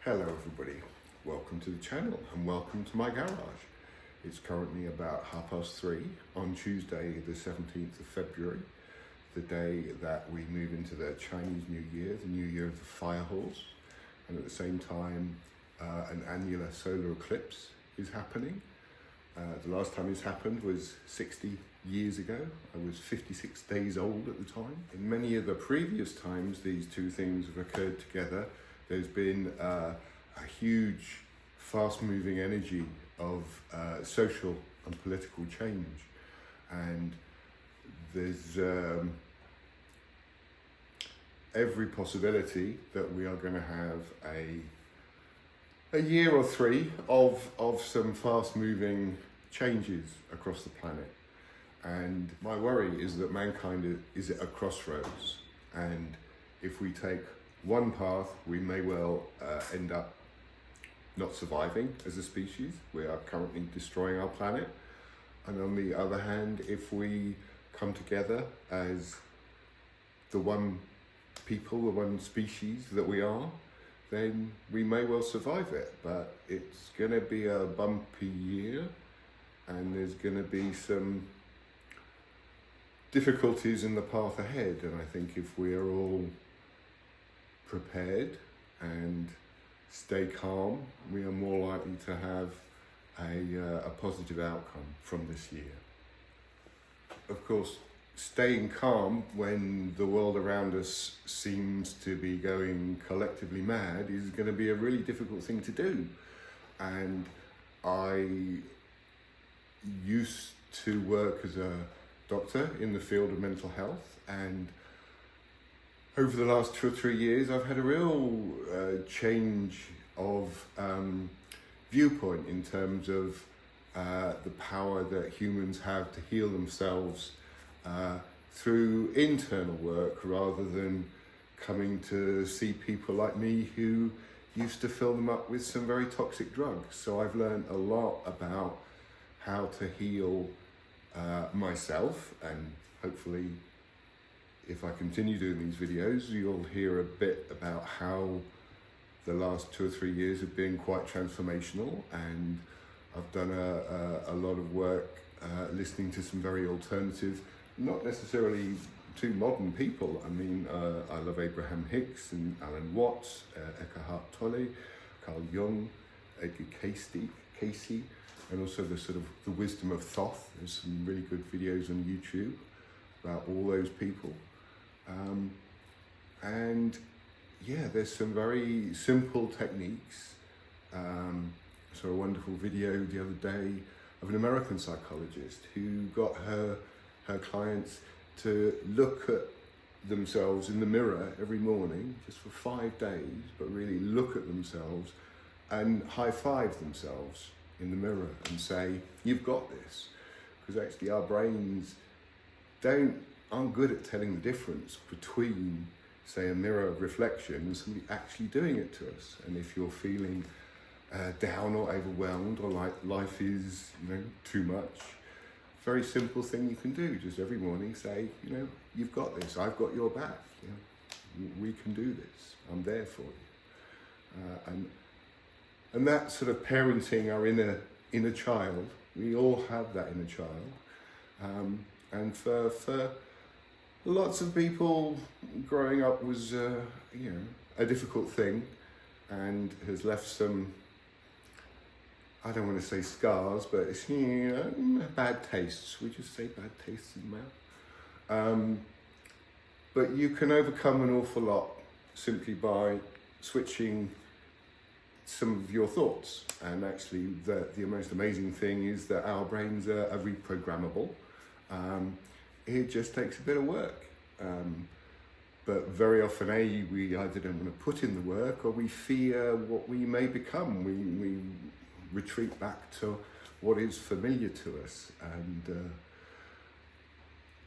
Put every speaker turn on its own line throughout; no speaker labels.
Hello everybody, welcome to the channel and welcome to my garage. It's currently about 3:30 on Tuesday the 17th of February, the day that we move into the Chinese New Year, the New Year of the Fire Horse, and at the same time an annular solar eclipse is happening. The last time this happened was 60 years ago. I was 56 days old at the time. In many of the previous times these two things have occurred together, there's been a huge, fast-moving energy of social and political change, and there's every possibility that we are going to have a year or three of some fast-moving changes across the planet. And my worry is that mankind is at a crossroads, and if we take one path, we may well end up not surviving as a species. We are currently destroying our planet. And on the other hand, if we come together as the one people, the one species that we are, then we may well survive it. But it's going to be a bumpy year, and there's going to be some difficulties in the path ahead. And I think if we are all prepared and stay calm, we are more likely to have a positive outcome from this year. Of course, staying calm when the world around us seems to be going collectively mad is going to be a really difficult thing to do. And I used to work as a doctor in the field of mental health, and over the last 2 or 3 years, I've had a real change of viewpoint in terms of the power that humans have to heal themselves through internal work, rather than coming to see people like me who used to fill them up with some very toxic drugs. So I've learned a lot about how to heal myself, and hopefully if I continue doing these videos, you'll hear a bit about how the last 2 or 3 years have been quite transformational. And I've done a lot of work listening to some very alternative, not necessarily too modern people. I mean, I love Abraham Hicks and Alan Watts, Eckhart Tolle, Carl Jung, Edgar Casey, and also the sort of the wisdom of Thoth. There's some really good videos on YouTube about all those people. And yeah, there's some very simple techniques. I saw a wonderful video the other day of an American psychologist who got her clients to look at themselves in the mirror every morning, just for 5 days, but really look at themselves and high-five themselves in the mirror and say, "You've got this." Because actually our brains aren't good at telling the difference between, say, a mirror reflection and somebody actually doing it to us. And if you're feeling down or overwhelmed, or like life is, too much, very simple thing you can do, just every morning say, "You've got this, I've got your back, we can do this, I'm there for you." And that sort of parenting our inner child, we all have that inner child. And for lots of people, growing up was, a difficult thing, and has left some, I don't want to say scars, but it's, bad tastes. We just say bad tastes in the mouth. But you can overcome an awful lot simply by switching some of your thoughts. And actually, the most amazing thing is that our brains are reprogrammable. It just takes a bit of work. But very often, we either don't want to put in the work, or we fear what we may become. We retreat back to what is familiar to us. And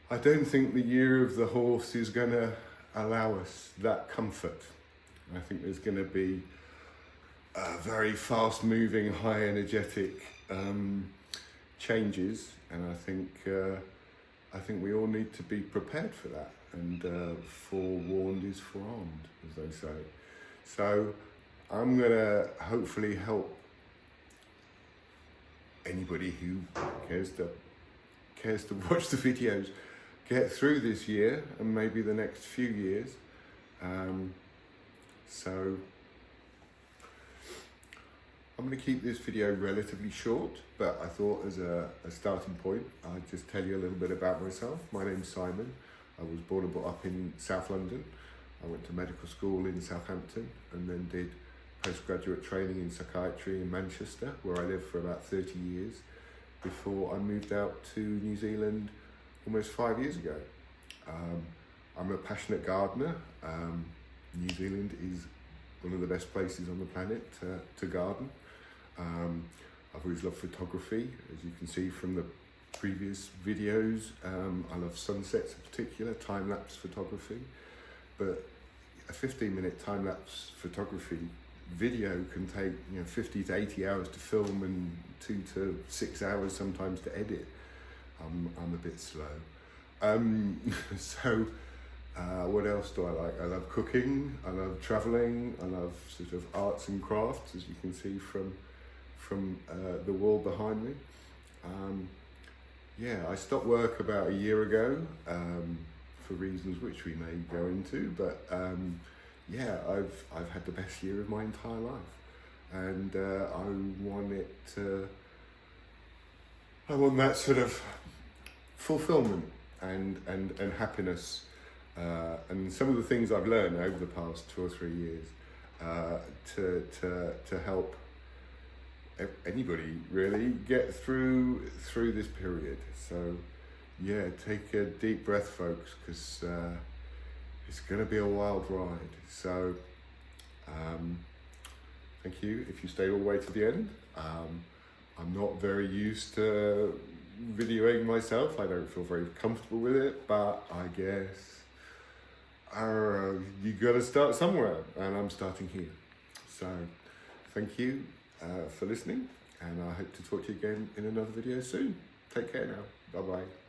I don't think the year of the horse is going to allow us that comfort. I think there's going to be very fast-moving, high-energetic changes, and I think we all need to be prepared for that. And forewarned is forearmed, as they say. So I'm gonna hopefully help anybody who cares to watch the videos get through this year and maybe the next few years. So I'm going to keep this video relatively short, but I thought as a starting point I'd just tell you a little bit about myself. My name's Simon. I was born and brought up in South London. I went to medical school in Southampton and then did postgraduate training in psychiatry in Manchester, where I lived for about 30 years before I moved out to New Zealand almost 5 years ago. I'm a passionate gardener. New Zealand is one of the best places on the planet to garden. I've always loved photography, as you can see from the previous videos. I love sunsets in particular, time-lapse photography, but a 15-minute time-lapse photography video can take 50 to 80 hours to film and 2 to 6 hours sometimes to edit. I'm a bit slow. What else do I like? I love cooking, I love travelling, I love sort of arts and crafts, as you can see from the wall behind me. I stopped work about a year ago for reasons which we may go into, but I've had the best year of my entire life, and I want that sort of fulfillment and happiness, and some of the things I've learned over the past 2 or 3 years to help anybody really get through this period. So take a deep breath, folks, because it's going to be a wild ride. So thank you if you stayed all the way to the end. I'm not very used to videoing myself. I don't feel very comfortable with it, but I guess you got to start somewhere, and I'm starting here. So thank you for listening, and I hope to talk to you again in another video soon. Take care now. Bye bye.